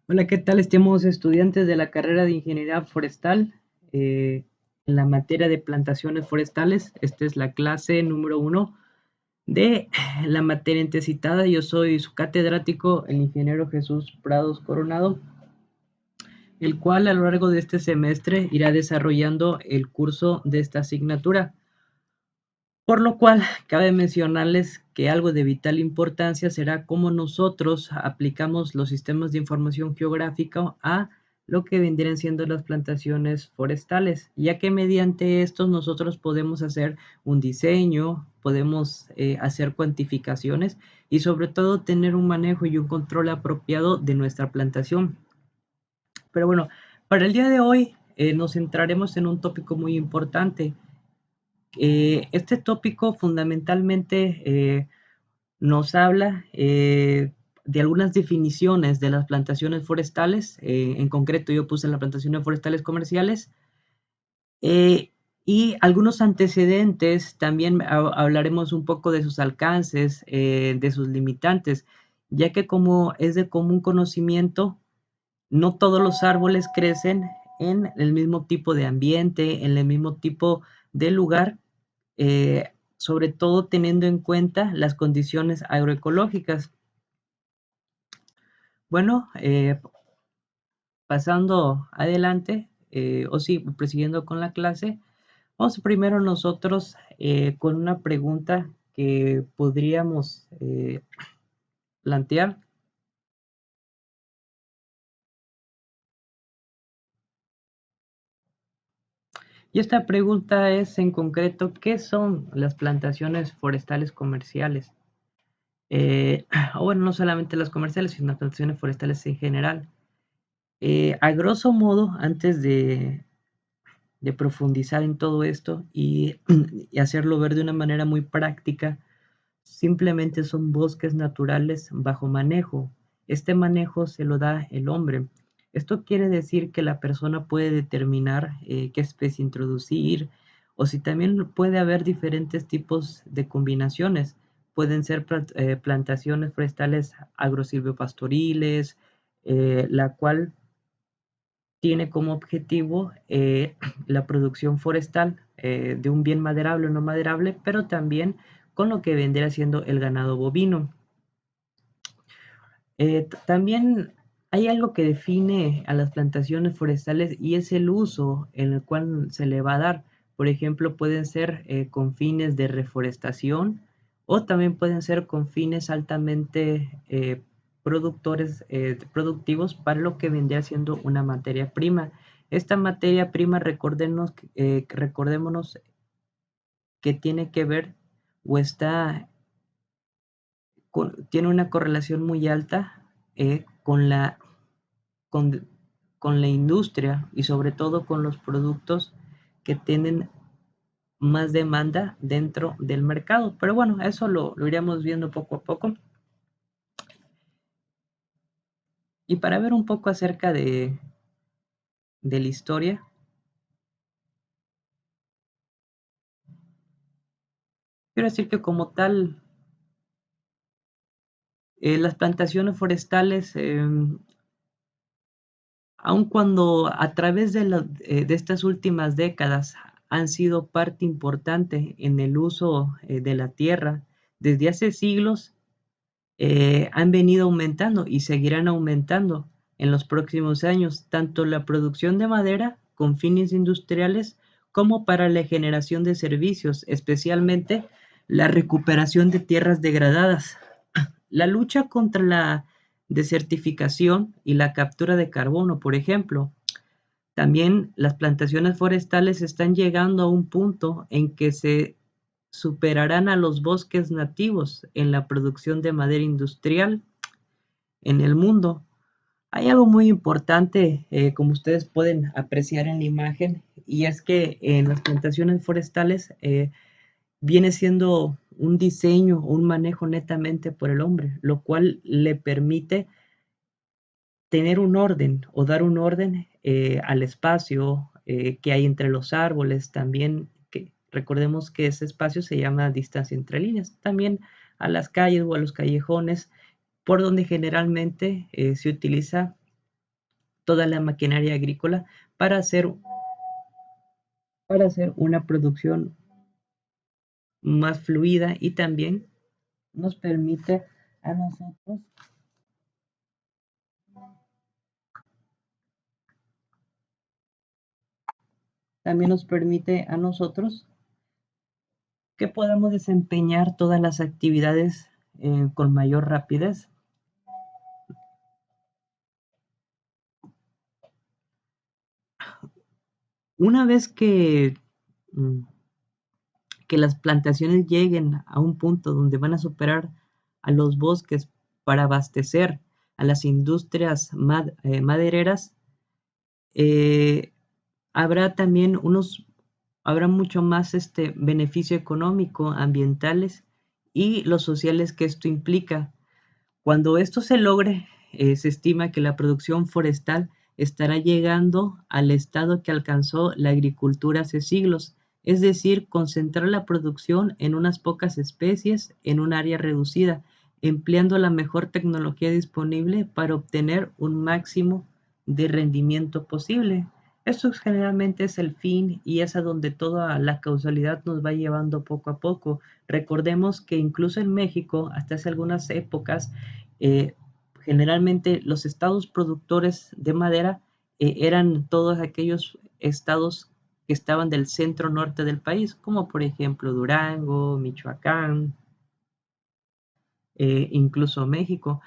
Hola, ¿qué tal, estimados estudiantes de la carrera de Ingeniería Forestal? En la materia de plantaciones forestales, esta es la clase número 1 de la materia antecitada. Yo soy su catedrático, el ingeniero Jesús Prados Coronado, el cual a lo largo de este semestre irá desarrollando el curso de esta asignatura. Por lo cual, cabe mencionarles que algo de vital importancia será cómo nosotros aplicamos los sistemas de información geográfica a lo que vendrían siendo las plantaciones forestales, ya que mediante estos nosotros podemos hacer un diseño, podemos hacer cuantificaciones y sobre todo tener un manejo y un control apropiado de nuestra plantación. Pero bueno, para el día de hoy nos centraremos en un tópico muy importante. Este tópico fundamentalmente nos habla de algunas definiciones de las plantaciones forestales. En concreto, yo puse las plantaciones forestales comerciales eh, y algunos antecedentes. También hablaremos un poco de sus alcances, de sus limitantes, ya que como es de común conocimiento, no todos los árboles crecen en el mismo tipo de ambiente, en el mismo tipo de lugar, sobre todo teniendo en cuenta las condiciones agroecológicas. Bueno, pasando adelante, o sí, prosiguiendo con la clase, vamos primero nosotros con una pregunta que podríamos plantear. Y esta pregunta es en concreto, ¿qué son las plantaciones forestales comerciales? O bueno, no solamente las comerciales, sino las plantaciones forestales en general. A grosso modo, antes de profundizar en todo esto y hacerlo ver de una manera muy práctica, simplemente son bosques naturales bajo manejo. Este manejo se lo da el hombre. Esto quiere decir que la persona puede determinar qué especie introducir o si también puede haber diferentes tipos de combinaciones. Pueden ser plantaciones forestales agrosilvopastoriles, la cual tiene como objetivo la producción forestal de un bien maderable o no maderable, pero también con lo que vendría siendo el ganado bovino. También hay algo que define a las plantaciones forestales y es el uso en el cual se le va a dar. Por ejemplo, pueden ser con fines de reforestación o también pueden ser con fines altamente productivos para lo que vendría siendo una materia prima. Esta materia prima, recordémonos que tiene que ver o tiene una correlación muy alta con, con la industria y sobre todo con los productos que tienen más demanda dentro del mercado. Pero bueno, eso lo iremos viendo poco a poco. Y para ver un poco acerca de la historia, quiero decir que como tal, las plantaciones forestales, aun cuando a través de estas últimas décadas han sido parte importante en el uso de la tierra, desde hace siglos han venido aumentando y seguirán aumentando en los próximos años, tanto la producción de madera con fines industriales como para la generación de servicios, especialmente la recuperación de tierras degradadas. La lucha contra la desertificación y la captura de carbono, por ejemplo. También las plantaciones forestales están llegando a un punto en que se superarán a los bosques nativos en la producción de madera industrial en el mundo. Hay algo muy importante, como ustedes pueden apreciar en la imagen, y es que en las plantaciones forestales viene siendo un diseño, un manejo netamente por el hombre, lo cual le permite tener un orden o dar un orden al espacio que hay entre los árboles, también que recordemos que ese espacio se llama distancia entre líneas, también a las calles o a los callejones, por donde generalmente se utiliza toda la maquinaria agrícola para hacer, una producción más fluida y nos permite a nosotros también nos permite a nosotros que podamos desempeñar todas las actividades con mayor rapidez. Una vez mm, que las plantaciones lleguen a un punto donde van a superar a los bosques para abastecer a las industrias madereras, eh, habrá también habrá mucho más beneficio económico, ambientales y los sociales que esto implica. Cuando esto se logre, se estima que la producción forestal estará llegando al estado que alcanzó la agricultura hace siglos, es decir, concentrar la producción en unas pocas especies en un área reducida, empleando la mejor tecnología disponible para obtener un máximo de rendimiento posible. Esto generalmente es el fin y es a donde toda la causalidad nos va llevando poco a poco. Recordemos que incluso en México, hasta hace algunas épocas, eh, generalmente los estados productores de madera eran todos aquellos estados que estaban del centro norte del país, como por ejemplo Durango, Michoacán, incluso México.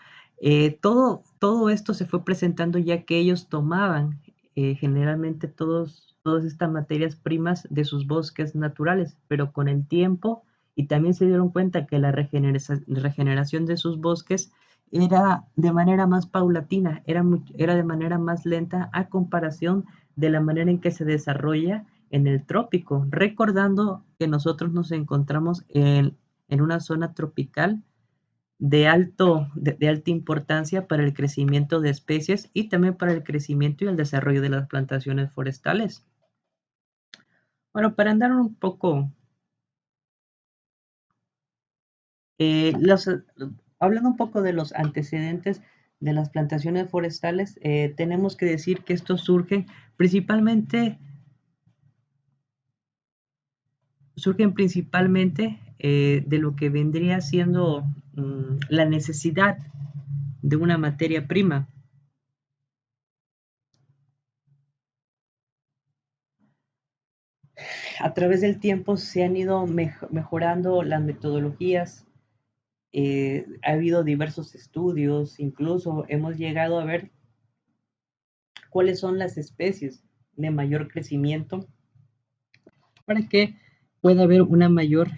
Todo esto se fue presentando ya que ellos tomaban generalmente todas estas materias primas de sus bosques naturales, pero con el tiempo y también se dieron cuenta que la regeneración de sus bosques era de manera más paulatina, era de manera más lenta a comparación de la manera en que se desarrolla en el trópico, recordando que nosotros nos encontramos en una zona tropical de alta importancia para el crecimiento de especies y también para el crecimiento y el desarrollo de las plantaciones forestales. Bueno, para andar un poco, eh, los, hablando un poco de los antecedentes de las plantaciones forestales, tenemos que decir que estos surgen principalmente de lo que vendría siendo la necesidad de una materia prima. A través del tiempo se han ido mejorando las metodologías, ha habido diversos estudios, incluso hemos llegado a ver cuáles son las especies de mayor crecimiento para que pueda haber una mayor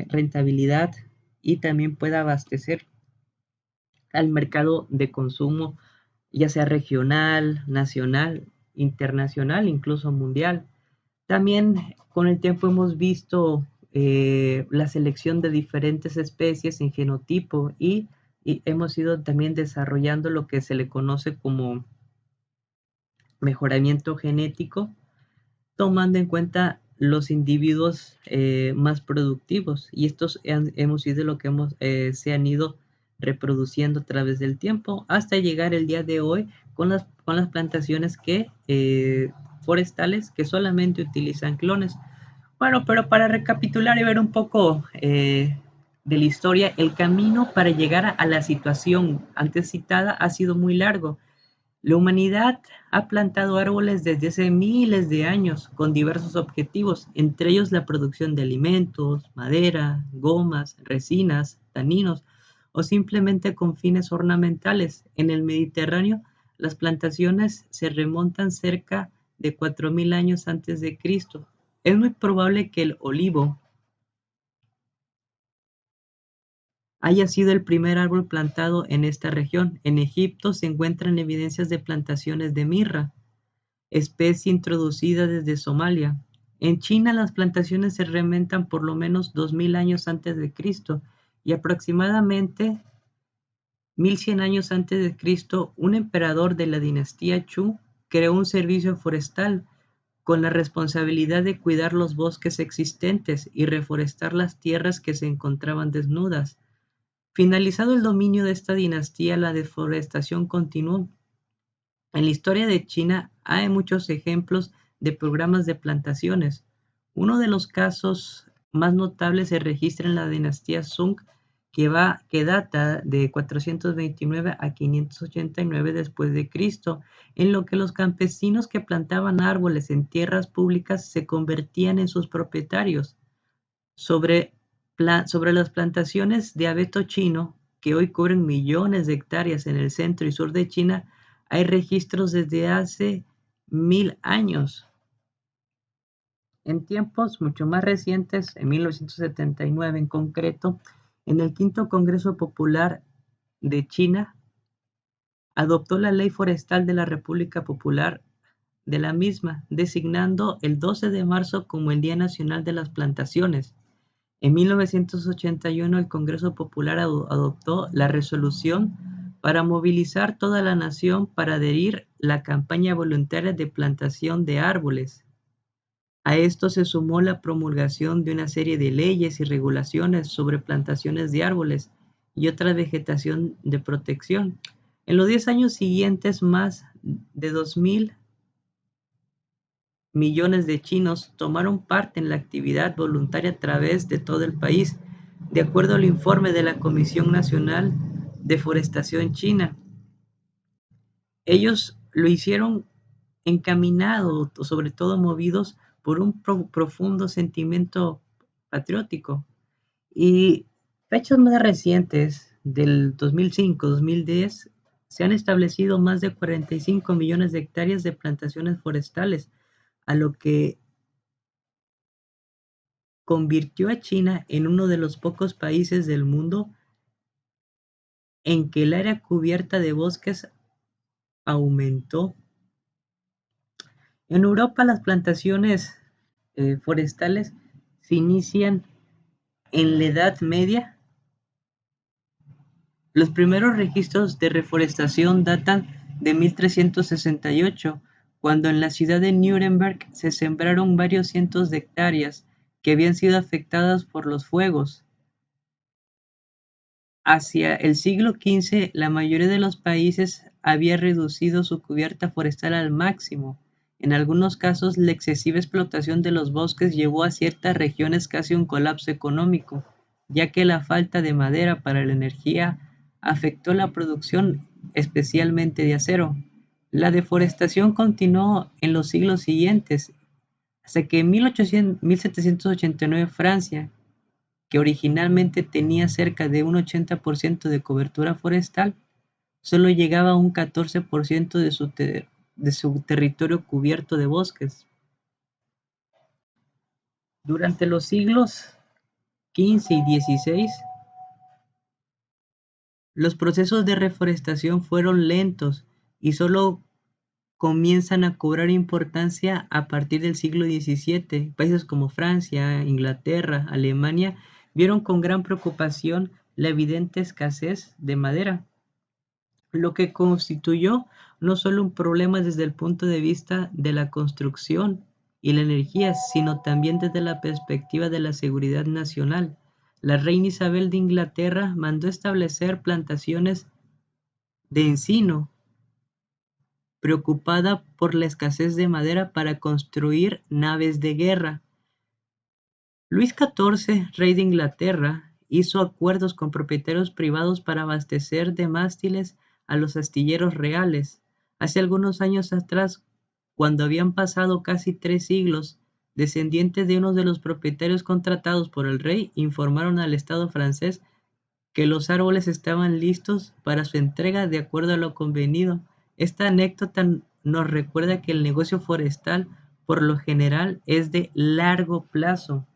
rentabilidad y también pueda abastecer al mercado de consumo, ya sea regional, nacional, internacional, incluso mundial. También con el tiempo hemos visto la selección de diferentes especies en genotipo y hemos ido también desarrollando lo que se le conoce como mejoramiento genético, tomando en cuenta los individuos más productivos. Y estos hemos sido lo que se han ido reproduciendo a través del tiempo hasta llegar el día de hoy con las plantaciones forestales que solamente utilizan clones. Bueno, pero para recapitular y ver un poco de la historia, el camino para llegar a la situación antes citada ha sido muy largo. La humanidad ha plantado árboles desde hace miles de años con diversos objetivos, entre ellos la producción de alimentos, madera, gomas, resinas, taninos o simplemente con fines ornamentales. En el Mediterráneo, las plantaciones se remontan cerca de 4000 años antes de Cristo. Es muy probable que el olivo haya sido el primer árbol plantado en esta región. En Egipto se encuentran evidencias de plantaciones de mirra, especie introducida desde Somalia. En China las plantaciones se remontan por lo menos 2000 años antes de Cristo y aproximadamente 1100 años antes de Cristo, un emperador de la dinastía Chu creó un servicio forestal con la responsabilidad de cuidar los bosques existentes y reforestar las tierras que se encontraban desnudas. Finalizado el dominio de esta dinastía, la deforestación continuó. En la historia de China hay muchos ejemplos de programas de plantaciones. Uno de los casos más notables se registra en la dinastía Sung, que data de 429 a 589 después de Cristo, en lo que los campesinos que plantaban árboles en tierras públicas se convertían en sus propietarios. Sobre, sobre las plantaciones de abeto chino, que hoy cubren millones de hectáreas en el centro y sur de China, hay registros desde hace 1000 años. En tiempos mucho más recientes, en 1979 en concreto, en el Quinto Congreso Popular de China, adoptó la Ley Forestal de la República Popular de la misma, designando el 12 de marzo como el Día Nacional de las Plantaciones. En 1981 el Congreso Popular adoptó la resolución para movilizar toda la nación para adherir la campaña voluntaria de plantación de árboles. A esto se sumó la promulgación de una serie de leyes y regulaciones sobre plantaciones de árboles y otra vegetación de protección. En los 10 años siguientes, más de 2.000 millones de chinos tomaron parte en la actividad voluntaria a través de todo el país, de acuerdo al informe de la Comisión Nacional de Forestación China. Ellos lo hicieron encaminados, sobre todo movidos por un profundo sentimiento patriótico. Y fechas más recientes, del 2005-2010, se han establecido más de 45 millones de hectáreas de plantaciones forestales, a lo que convirtió a China en uno de los pocos países del mundo en que el área cubierta de bosques aumentó. En Europa las plantaciones forestales se inician en la Edad Media. Los primeros registros de reforestación datan de 1368, cuando en la ciudad de Nuremberg se sembraron varios cientos de hectáreas que habían sido afectadas por los fuegos. Hacia el siglo XV, la mayoría de los países había reducido su cubierta forestal al máximo. En algunos casos, la excesiva explotación de los bosques llevó a ciertas regiones casi un colapso económico, ya que la falta de madera para la energía afectó la producción, especialmente de acero. La deforestación continuó en los siglos siguientes, hasta que en 1789 Francia, que originalmente tenía cerca de un 80% de cobertura forestal, solo llegaba a un 14% de su territorio cubierto de bosques. Durante los siglos XV y XVI, los procesos de reforestación fueron lentos y solo comienzan a cobrar importancia a partir del siglo XVII. Países como Francia, Inglaterra, Alemania vieron con gran preocupación la evidente escasez de madera, lo que constituyó no solo un problema desde el punto de vista de la construcción y la energía, sino también desde la perspectiva de la seguridad nacional. La reina Isabel de Inglaterra mandó establecer plantaciones de encino, preocupada por la escasez de madera para construir naves de guerra. Luis XIV, rey de Inglaterra, hizo acuerdos con propietarios privados para abastecer de mástiles a los astilleros reales. Hace algunos años atrás, cuando habían pasado casi 3 siglos, descendientes de uno de los propietarios contratados por el rey informaron al Estado francés que los árboles estaban listos para su entrega de acuerdo a lo convenido. Esta anécdota nos recuerda que el negocio forestal, por lo general, es de largo plazo.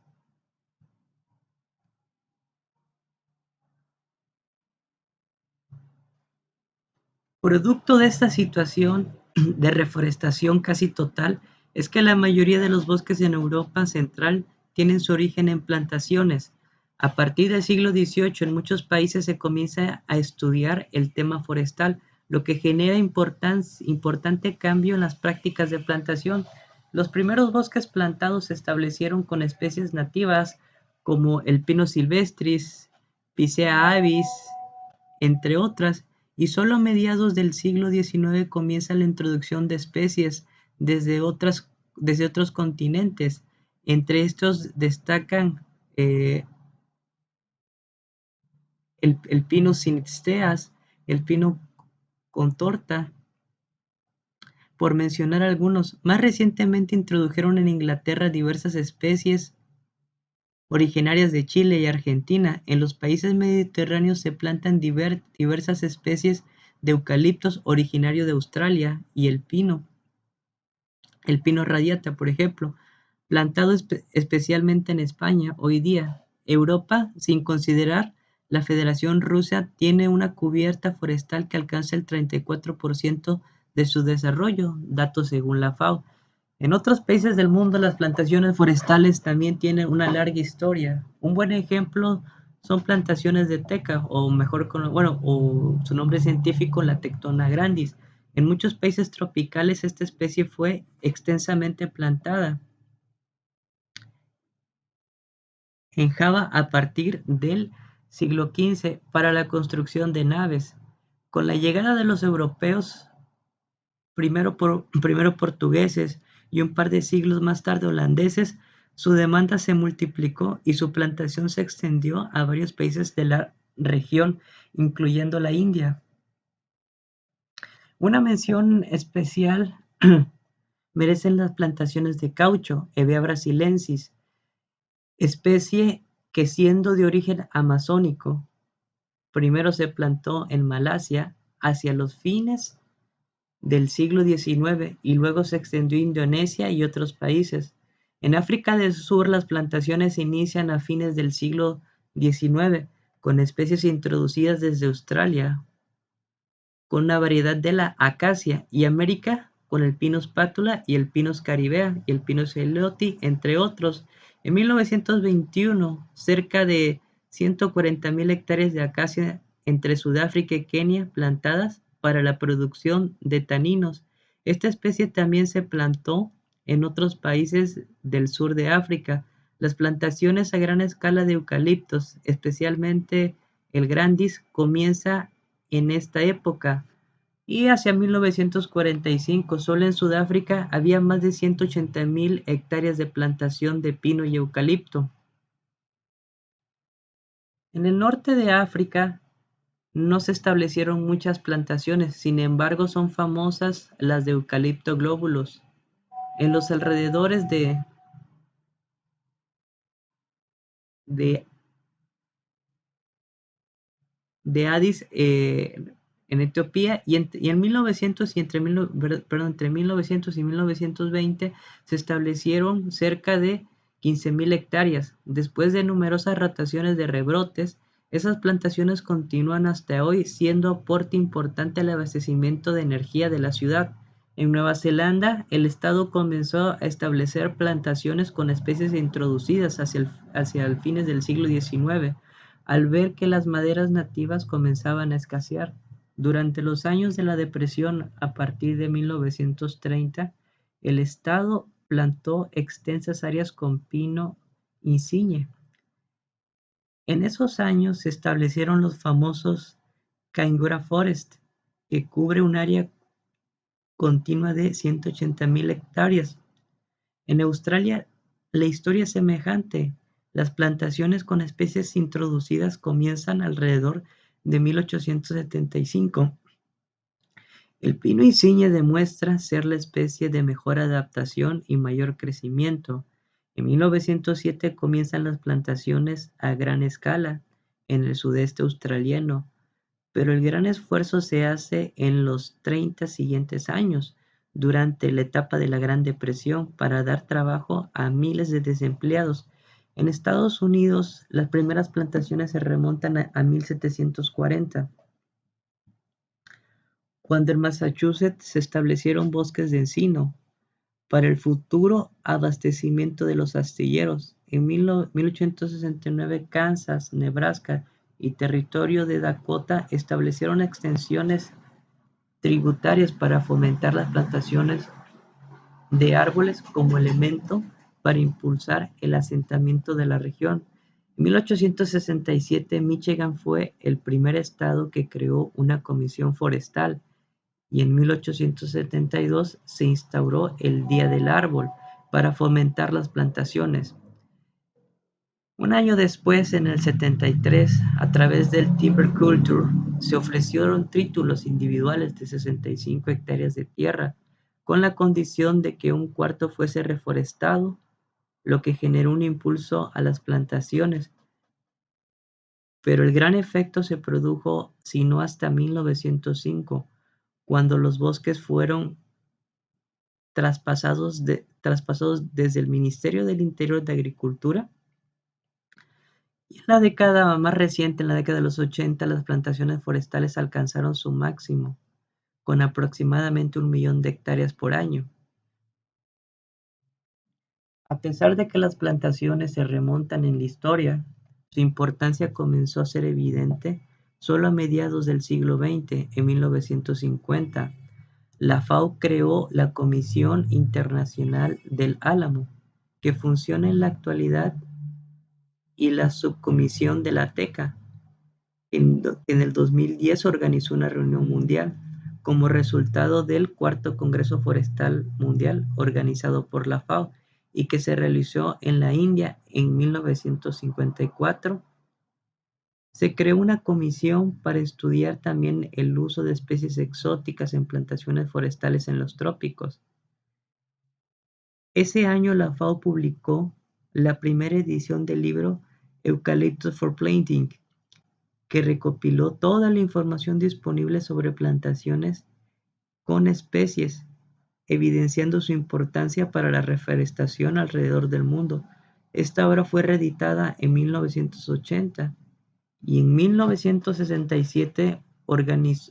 Producto de esta situación de reforestación casi total es que la mayoría de los bosques en Europa Central tienen su origen en plantaciones. A partir del siglo XVIII en muchos países se comienza a estudiar el tema forestal, lo que genera importante cambio en las prácticas de plantación. Los primeros bosques plantados se establecieron con especies nativas como el pino silvestris, Picea avis, entre otras, y solo a mediados del siglo XIX comienza la introducción de especies desde otros continentes. Entre estos destacan el pino sinisteas, el pino contorta, por mencionar algunos. Más recientemente introdujeron en Inglaterra diversas especies originarias de Chile y Argentina. En los países mediterráneos se plantan diversas especies de eucaliptos originario de Australia y el pino radiata, por ejemplo, plantado especialmente en España. Hoy día, Europa, sin considerar la Federación Rusa, tiene una cubierta forestal que alcanza el 34% de su desarrollo, datos según la FAO. En otros países del mundo, las plantaciones forestales también tienen una larga historia. Un buen ejemplo son plantaciones de teca, o mejor, o su nombre científico, la Tectona grandis. En muchos países tropicales esta especie fue extensamente plantada en Java a partir del siglo XV para la construcción de naves. Con la llegada de los europeos, primero portugueses y un par de siglos más tarde holandeses, su demanda se multiplicó y su plantación se extendió a varios países de la región, incluyendo la India. Una mención especial merecen las plantaciones de caucho, Hevea brasilensis, especie que, siendo de origen amazónico, primero se plantó en Malasia hacia los fines del siglo XIX y luego se extendió a Indonesia y otros países. En África del Sur las plantaciones se inician a fines del siglo XIX con especies introducidas desde Australia, con una variedad de la acacia, y América con el Pinus patula y el Pinus caribea y el Pinus elioti, entre otros. En 1921, cerca de 140.000 hectáreas de acacia entre Sudáfrica y Kenia plantadas para la producción de taninos. Esta especie también se plantó en otros países del sur de África. Las plantaciones a gran escala de eucaliptos, especialmente el grandis, comienza en esta época, y hacia 1945 solo en Sudáfrica había más de 180.000 hectáreas de plantación de pino y eucalipto. En el norte de África no se establecieron muchas plantaciones, sin embargo son famosas las de Eucalipto globulus. En los alrededores de Addis, en Etiopía, y en 1900 y entre 1900 y 1920 se establecieron cerca de 15.000 hectáreas. Después de numerosas rotaciones de rebrotes, esas plantaciones continúan hasta hoy, siendo aporte importante al abastecimiento de energía de la ciudad. En Nueva Zelanda, el estado comenzó a establecer plantaciones con especies introducidas hacia el fines del siglo XIX, al ver que las maderas nativas comenzaban a escasear. Durante los años de la Depresión, a partir de 1930, el estado plantó extensas áreas con pino insigne. En esos años se establecieron los famosos Kaingura Forest, que cubre un área continua de 180.000 hectáreas. En Australia, la historia es semejante. Las plantaciones con especies introducidas comienzan alrededor de 1875. El pino insigne demuestra ser la especie de mejor adaptación y mayor crecimiento. En 1907 comienzan las plantaciones a gran escala en el sudeste australiano, pero el gran esfuerzo se hace en los 30 siguientes años, durante la etapa de la Gran Depresión, para dar trabajo a miles de desempleados. En Estados Unidos, las primeras plantaciones se remontan a 1740, cuando en Massachusetts se establecieron bosques de encino para el futuro abastecimiento de los astilleros. En 1869, Kansas, Nebraska y territorio de Dakota establecieron extensiones tributarias para fomentar las plantaciones de árboles como elemento para impulsar el asentamiento de la región. En 1867, Michigan fue el primer estado que creó una comisión forestal y en 1872 se instauró el Día del Árbol para fomentar las plantaciones. Un año después, en el 73, a través del Timber Culture, se ofrecieron títulos individuales de 65 hectáreas de tierra, con la condición de que un cuarto fuese reforestado, lo que generó un impulso a las plantaciones. Pero el gran efecto se produjo sino hasta 1905, cuando los bosques fueron traspasados desde el Ministerio del Interior de Agricultura. Y en la década más reciente, en la década de los 80, las plantaciones forestales alcanzaron su máximo, con aproximadamente 1 millón de hectáreas por año. A pesar de que las plantaciones se remontan en la historia, su importancia comenzó a ser evidente solo a mediados del siglo XX, en 1950. La FAO creó la Comisión Internacional del Álamo, que funciona en la actualidad, y la Subcomisión de la Teca. En el 2010 organizó una reunión mundial como resultado del Cuarto Congreso Forestal Mundial organizado por la FAO y que se realizó en la India en 1954. Se creó una comisión para estudiar también el uso de especies exóticas en plantaciones forestales en los trópicos. Ese año la FAO publicó la primera edición del libro Eucalyptus for Planting, que recopiló toda la información disponible sobre plantaciones con especies, evidenciando su importancia para la reforestación alrededor del mundo. Esta obra fue reeditada en 1980 y en 1967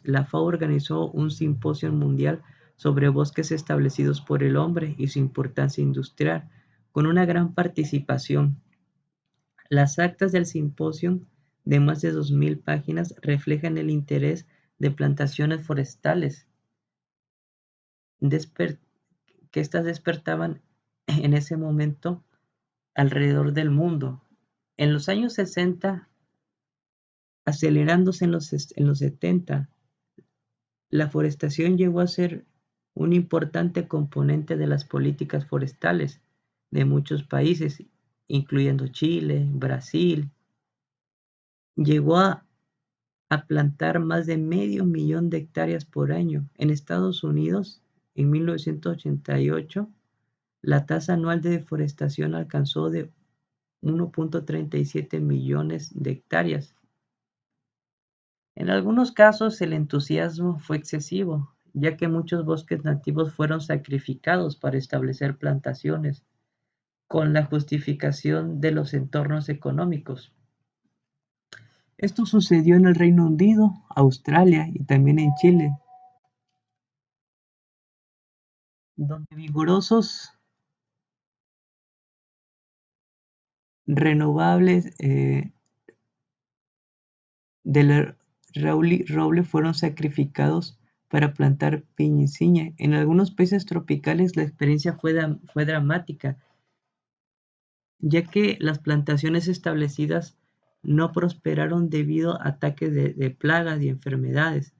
la FAO organizó un simposio mundial sobre bosques establecidos por el hombre y su importancia industrial, con una gran participación. Las actas del simposio, de más de 2000 páginas, reflejan el interés de plantaciones forestales que éstas despertaban en ese momento alrededor del mundo. En los años 60, acelerándose en los 70, la forestación llegó a ser un importante componente de las políticas forestales de muchos países, incluyendo Chile, Brasil. Llegó a plantar más de medio millón de hectáreas por año. En Estados Unidos, en 1988, la tasa anual de deforestación alcanzó de 1.37 millones de hectáreas. En algunos casos el entusiasmo fue excesivo, ya que muchos bosques nativos fueron sacrificados para establecer plantaciones, con la justificación de los entornos económicos. Esto sucedió en el Reino Unido, Australia y también en Chile, donde vigorosos renovables del roble fueron sacrificados para plantar piñicilla. En algunos países tropicales la experiencia fue dramática, ya que las plantaciones establecidas no prosperaron debido a ataques de plagas y enfermedades.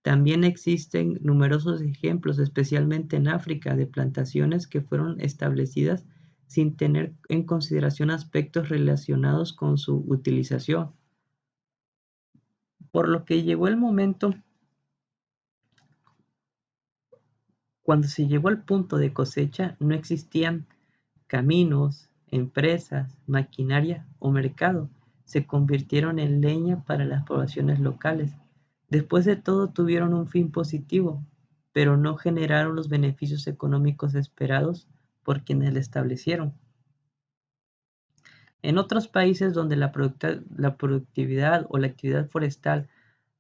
También existen numerosos ejemplos, especialmente en África, de plantaciones que fueron establecidas sin tener en consideración aspectos relacionados con su utilización. Por lo que llegó el momento cuando se llegó al punto de cosecha, no existían caminos, empresas, maquinaria o mercado. Se convirtieron en leña para las poblaciones locales. Después de todo, tuvieron un fin positivo, pero no generaron los beneficios económicos esperados por quienes la establecieron. En otros países donde la productividad o la actividad forestal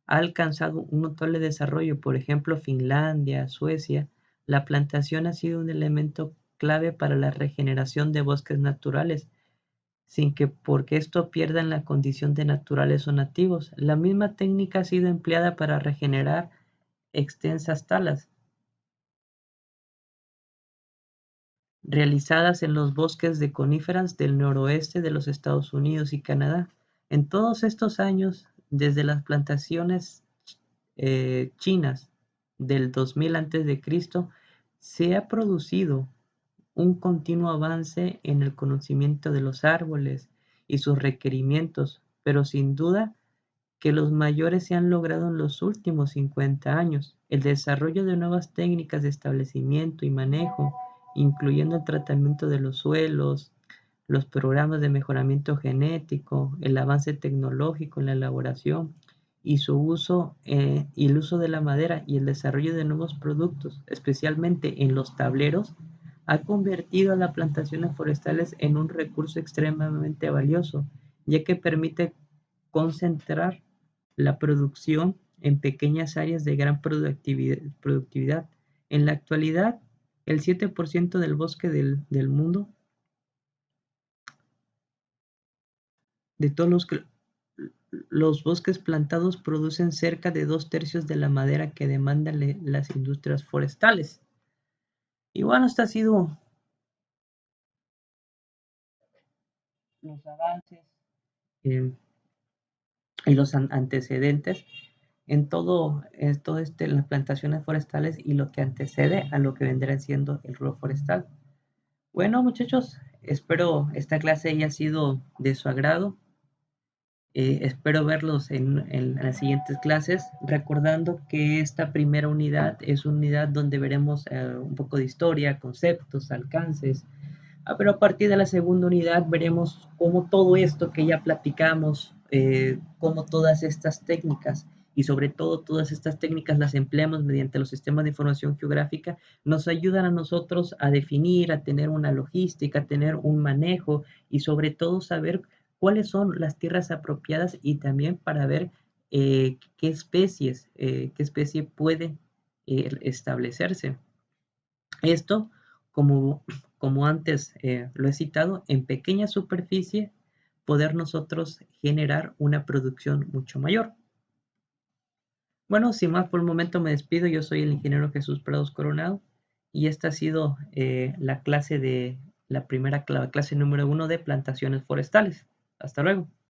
ha alcanzado un notable desarrollo, por ejemplo Finlandia, Suecia, la plantación ha sido un elemento clave para la regeneración de bosques naturales, sin que porque esto pierdan la condición de naturales o nativos. La misma técnica ha sido empleada para regenerar extensas talas. realizadas en los bosques de coníferas del noroeste de los Estados Unidos y Canadá. En todos estos años, desde las plantaciones chinas del 2000 a.C., se ha producido un continuo avance en el conocimiento de los árboles y sus requerimientos, pero sin duda que los mayores se han logrado en los últimos 50 años. El desarrollo de nuevas técnicas de establecimiento y manejo, incluyendo el tratamiento de los suelos, los programas de mejoramiento genético, el avance tecnológico en la elaboración y su uso y el uso de la madera y el desarrollo de nuevos productos, especialmente en los tableros, ha convertido a las plantaciones forestales en un recurso extremadamente valioso, ya que permite concentrar la producción en pequeñas áreas de gran productividad. En la actualidad, el 7% del bosque del mundo, de todos los bosques plantados, producen cerca de 2/3 de la madera que demandan las industrias forestales. Y bueno, esto ha sido los avances eh, y los antecedentes en todo las plantaciones forestales y lo que antecede a lo que vendrá siendo el rubro forestal. Bueno, muchachos, espero esta clase haya sido de su agrado. Espero verlos en las siguientes clases, recordando que esta primera unidad es una unidad donde veremos un poco de historia, conceptos, alcances, pero a partir de la segunda unidad veremos cómo todo esto que ya platicamos, cómo todas estas técnicas y sobre todo todas estas técnicas las empleamos mediante los sistemas de información geográfica, nos ayudan a nosotros a definir, a tener una logística, a tener un manejo y sobre todo saber cuáles son las tierras apropiadas y también para ver qué especie puede establecerse. Esto, como antes lo he citado, en pequeña superficie, poder nosotros generar una producción mucho mayor. Bueno, sin más por el momento me despido. Yo soy el ingeniero Jesús Prados Coronado y esta ha sido la clase número 1 de plantaciones forestales. Hasta luego.